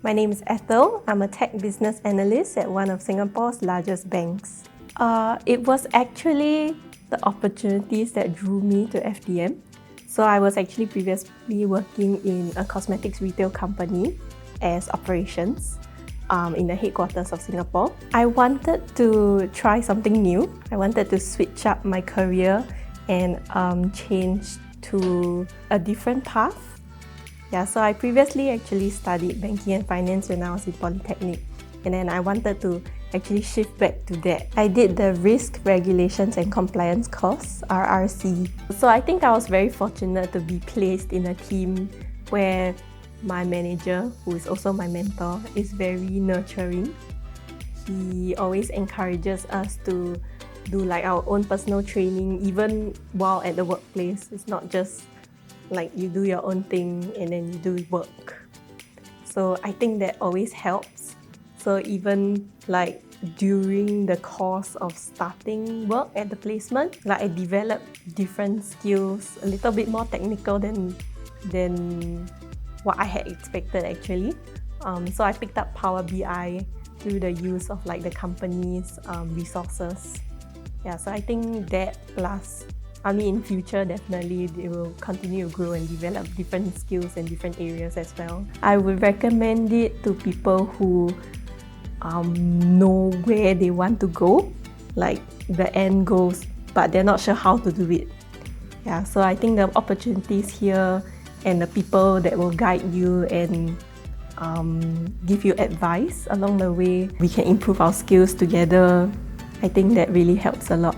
My name is Ethel. I'm a tech business analyst at one of Singapore's largest banks. It was actually the opportunities that drew me to FDM. So I was actually previously working in a cosmetics retail company as operations in the headquarters of Singapore. I wanted to try something new. I wanted to switch up my career and change to a different path. Yeah, so I previously actually studied banking and finance when I was in Polytechnic, and then I wanted to actually shift back to that. I did the Risk, Regulations and Compliance course, RRC. So I think I was very fortunate to be placed in a team where my manager, who is also my mentor, is very nurturing. He always encourages us to do like our own personal training even while at the workplace. It's not just like you do your own thing and then you do work. So I think that always helps. So even like during the course of starting work at the placement, like I developed different skills, a little bit more technical than what I had expected actually. So I picked up Power BI through the use of like the company's resources. Yeah, so I think that plus in future, definitely they will continue to grow and develop different skills in different areas as well. I would recommend it to people who know where they want to go, like the end goals, but they're not sure how to do it. Yeah, so I think the opportunities here and the people that will guide you and give you advice along the way, we can improve our skills together. I think that really helps a lot.